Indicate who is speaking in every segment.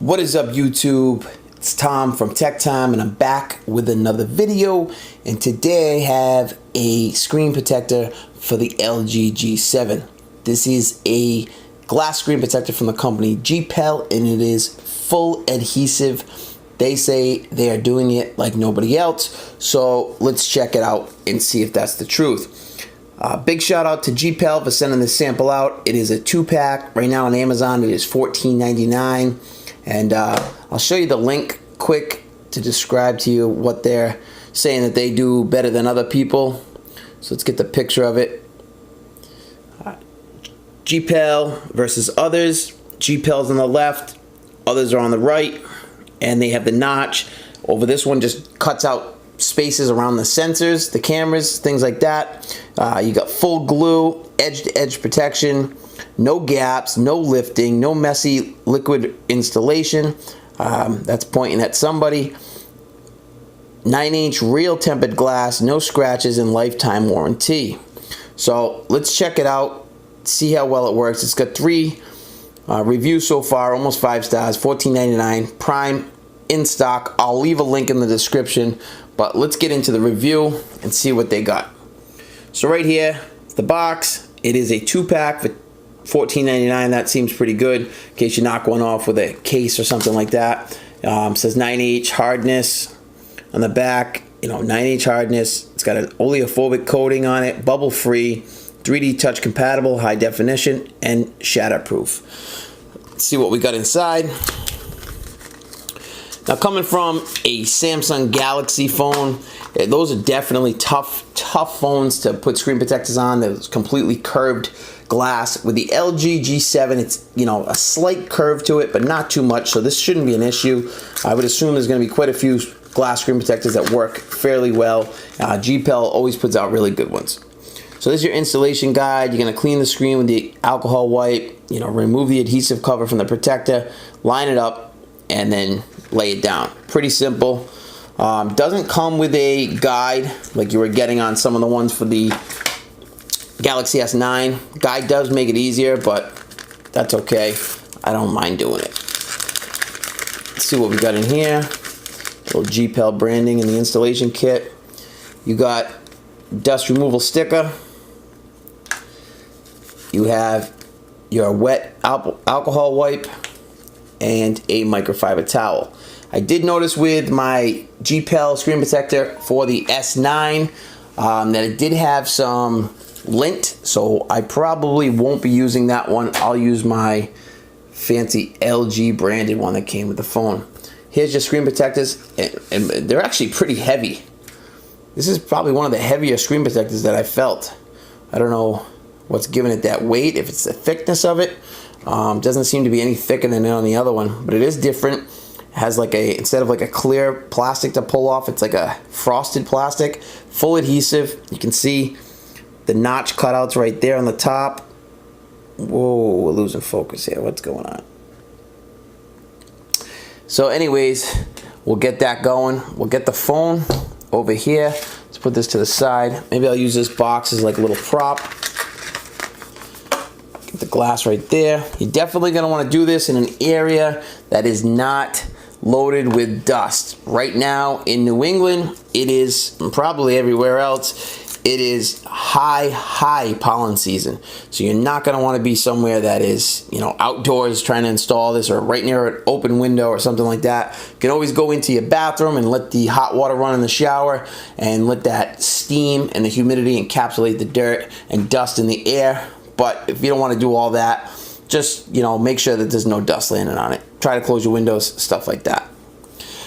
Speaker 1: What is up, YouTube? It's Tom from Tech Time, and I'm back with another video. And today I have a screen protector for the LG G7. This is a glass screen protector from the company Gpel, and it is full adhesive. They say they are doing it like nobody else, so let's check it out and see if that's the truth. Big shout out to Gpel for sending this sample out. It is a 2-pack. Right now on Amazon it is $14.99. And I'll show you the link quick to describe to you what they're saying that they do better than other people. So let's get the picture of it. Gpel versus others. Gpel's on the left, others are on the right, and they have the notch. Over this one just cuts out spaces around the sensors, the cameras, things like that. You got full glue, edge-to-edge protection, no gaps, no lifting, no messy liquid installation. That's pointing at somebody. 9-inch real tempered glass, no scratches, and lifetime warranty. So let's check it out, see how well it works. It's got 3 reviews so far, almost 5 stars, $14.99, prime, in stock. I'll leave a link in the description, but let's get into the review and see what they got. So right here, it's the box. It is a 2-pack for $14.99. That seems pretty good in case you knock one off with a case or something like that. Says 9H hardness on the back, 9H hardness. It's got an oleophobic coating on it, bubble free, 3D touch compatible, high definition, and shatterproof. Let's see what we got inside. Now, coming from a Samsung Galaxy phone, those are definitely tough phones to put screen protectors on. There's completely curved glass. With the LG G7, it's a slight curve to it, but not too much, so this shouldn't be an issue. I would assume there's going to be quite a few glass screen protectors that work fairly well. Gpel always puts out really good ones. So this is your installation guide. You're going to clean the screen with the alcohol wipe, remove the adhesive cover from the protector, line it up, and then lay it down. Pretty simple. Doesn't come with a guide like you were getting on some of the ones for the Galaxy S9. Guide does make it easier, but that's okay. I don't mind doing it. Let's see what we got in here. A little Gpel branding in the installation kit. You got dust removal sticker. You have your wet alcohol wipe and a microfiber towel. I did notice with my Gpel screen protector for the S9 that it did have some lint, so I probably won't be using that one. I'll use my fancy LG branded one that came with the phone. Here's your screen protectors, and they're actually pretty heavy. This is probably one of the heavier screen protectors that I felt. I don't know what's giving it that weight, if it's the thickness of it. Doesn't seem to be any thicker than it on the other one, but it is different. It has instead of like a clear plastic to pull off, it's like a frosted plastic, full adhesive. You can see the notch cutouts right there on the top. Whoa, we're losing focus here. What's going on? So anyways, we'll get that going. We'll get the phone over here. Let's put this to the side. Maybe I'll use this box as like a little prop. Get the glass right there. You're definitely going to want to do this in an area that is not loaded with dust. Right now in New England, it is, and probably everywhere else, it is high pollen season. So you're not going to want to be somewhere that is, outdoors trying to install this, or right near an open window or something like that. You can always go into your bathroom and let the hot water run in the shower and let that steam and the humidity encapsulate the dirt and dust in the air. But if you don't want to do all that, just, make sure that there's no dust landing on it. Try to close your windows, stuff like that.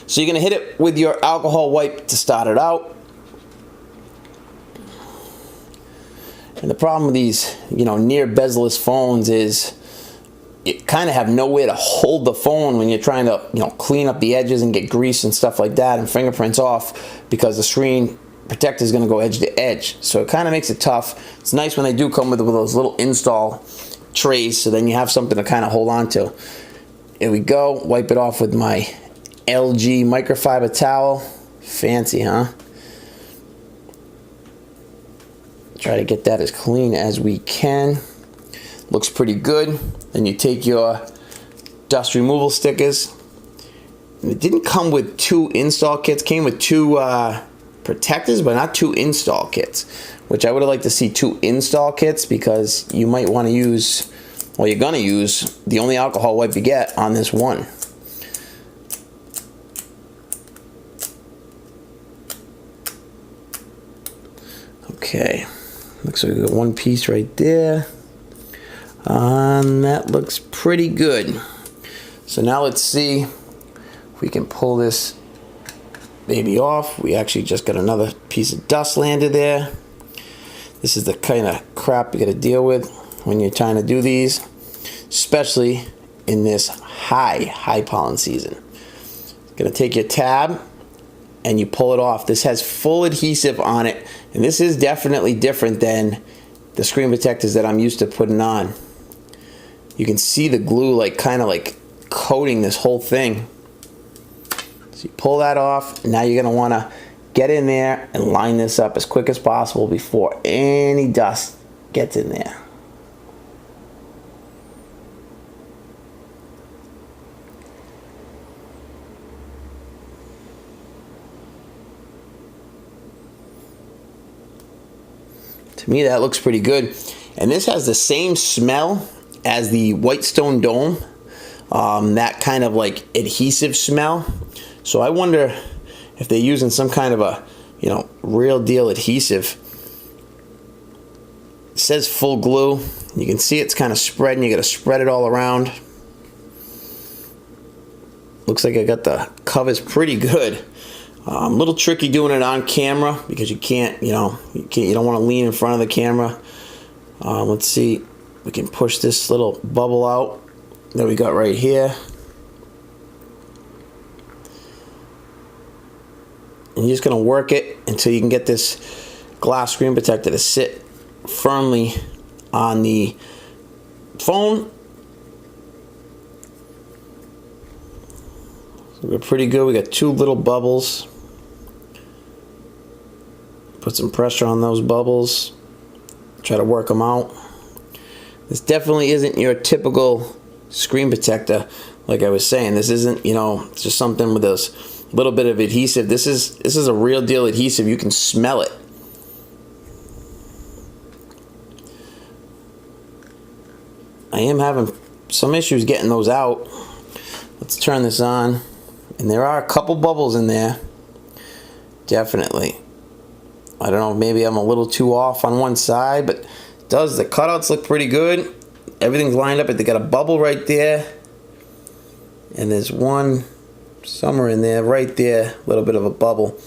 Speaker 1: So you're going to hit it with your alcohol wipe to start it out. And the problem with these, near bezel-less phones is you kind of have nowhere to hold the phone when you're trying to, clean up the edges and get grease and stuff like that and fingerprints off, because the screen protector is going to go edge to edge. So it kind of makes it tough. It's nice when they do come with those little install trays, so then you have something to kind of hold on to. Here we go. Wipe it off with my LG microfiber towel. Fancy, huh? Try to get that as clean as we can. Looks pretty good. Then you take your dust removal stickers, It didn't come with 2 install kits. It came with 2 protectors, but not 2 install kits, which I would have liked to see 2 install kits, because you might want to use, well, you're going to use the only alcohol wipe you get on this one. Okay, looks like we got 1 piece right there. That looks pretty good. So now let's see if we can pull this baby off. We actually just got another piece of dust landed there. This is the kind of crap you got to deal with when you're trying to do these, especially in this high pollen season. You're going to take your tab and you pull it off. This has full adhesive on it, and this is definitely different than the screen protectors that I'm used to putting on. You can see the glue like kind of like coating this whole thing. So you pull that off. Now you're going to want to get in there and line this up as quick as possible before any dust gets in there. To me, that looks pretty good. And this has the same smell as the Whitestone Dome, that kind of like adhesive smell. So I wonder if they're using some kind of a, you know, real deal adhesive. It says full glue. You can see it's kind of spreading. You got to spread it all around. Looks like I got the covers pretty good. A little tricky doing it on camera because you can't, you don't want to lean in front of the camera. Let's see, we can push this little bubble out that we got right here. And you're just going to work it until you can get this glass screen protector to sit firmly on the phone. So we're pretty good. We got 2 little bubbles. Put some pressure on those bubbles. Try to work them out. This definitely isn't your typical screen protector. Like I was saying, this isn't, it's just something with this little bit of adhesive. This is a real deal adhesive. You can smell it. I am having some issues getting those out. Let's turn this on. And there are a couple bubbles in there. Definitely. I don't know, maybe I'm a little too off on one side, but the cutouts look pretty good. Everything's lined up. They got a bubble right there. And there's one somewhere in there, right there, a little bit of a bubble.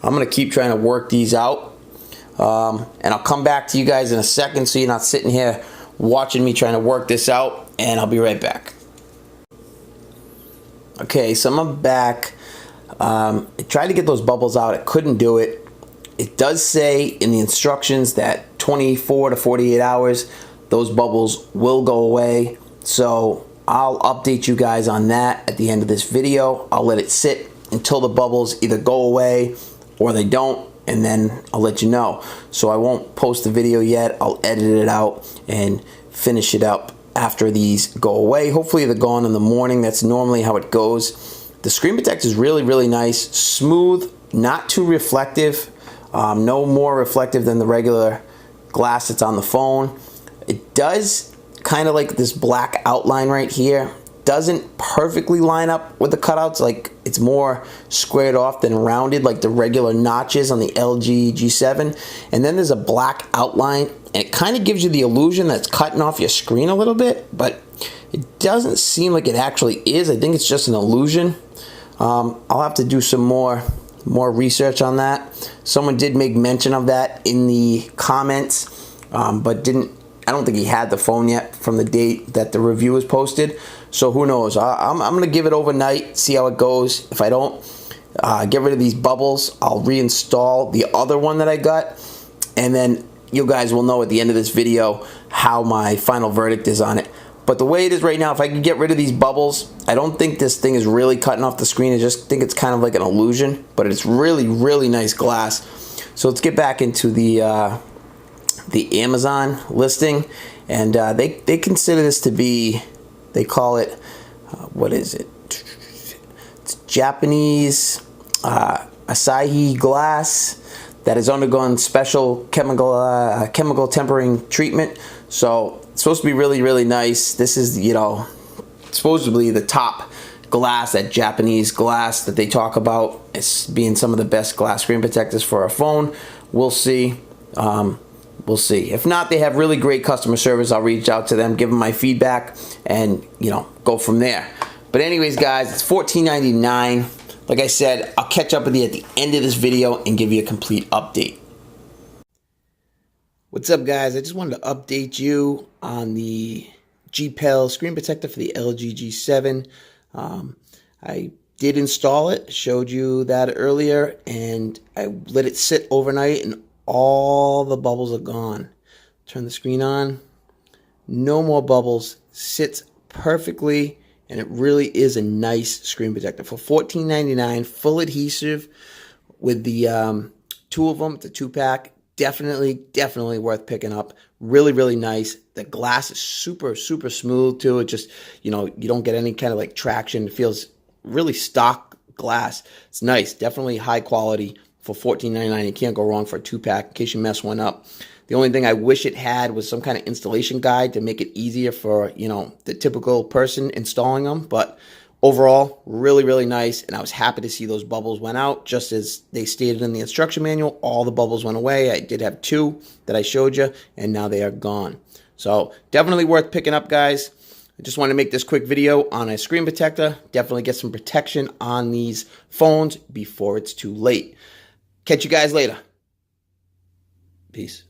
Speaker 1: I'm going to keep trying to work these out. And I'll come back to you guys in a second so you're not sitting here watching me trying to work this out. And I'll be right back. Okay, so I'm back. I tried to get those bubbles out. I couldn't do it. It does say in the instructions that 24 to 48 hours, those bubbles will go away. So I'll update you guys on that at the end of this video. I'll let it sit until the bubbles either go away or they don't, and then I'll let you know. So I won't post the video yet. I'll edit it out and finish it up after these go away. Hopefully they're gone in the morning. That's normally how it goes. The screen protector is really, really nice. Smooth, not too reflective. No more reflective than the regular glass that's on the phone. It does kind of like this black outline right here. Doesn't perfectly line up with the cutouts. Like it's more squared off than rounded like the regular notches on the LG G7. And then there's a black outline, and it kind of gives you the illusion that it's cutting off your screen a little bit, but it doesn't seem like it actually is. I think it's just an illusion. I'll have to do some more research on that. Someone did make mention of that in the comments, but I don't think he had the phone yet from the date that the review was posted. So who knows? I'm going to give it overnight, see how it goes. If I don't get rid of these bubbles, I'll reinstall the other one that I got. And then you guys will know at the end of this video how my final verdict is on it. But the way it is right now, if I can get rid of these bubbles, I don't think this thing is really cutting off the screen. I just think it's kind of like an illusion, but it's really, really nice glass. So let's get back into the Amazon listing, and they consider this to be, they call it, what is it? It's Japanese Asahi glass that has undergone special chemical tempering treatment. So it's supposed to be really, really nice. This is, you know, supposedly the top glass, that Japanese glass that they talk about as being some of the best glass screen protectors for a phone. We'll see. We'll see. If not, they have really great customer service. I'll reach out to them, give them my feedback, and, you know, go from there. But anyways, guys, it's $14.99. Like I said, I'll catch up with you at the end of this video and give you a complete update. What's up, guys? I just wanted to update you on the Gpel screen protector for the LG G7. I did install it, showed you that earlier, and I let it sit overnight and all the bubbles are gone. Turn the screen on, no more bubbles, sits perfectly, and it really is a nice screen protector. For $14.99, full adhesive with the two of them, it's a 2-pack. Definitely worth picking up. Really, really nice. The glass is super smooth too. It just, you know, you don't get any kind of like traction. It feels really stock glass. It's nice. Definitely high quality for $14.99. You can't go wrong for a 2-pack in case you mess one up. The only thing I wish it had was some kind of installation guide to make it easier for, you know, the typical person installing them. But overall, really nice, and I was happy to see those bubbles went out. Just as they stated in the instruction manual, all the bubbles went away. I did have 2 that I showed you, and now they are gone. So definitely worth picking up, guys. I just wanted to make this quick video on a screen protector. Definitely get some protection on these phones before it's too late. Catch you guys later. Peace.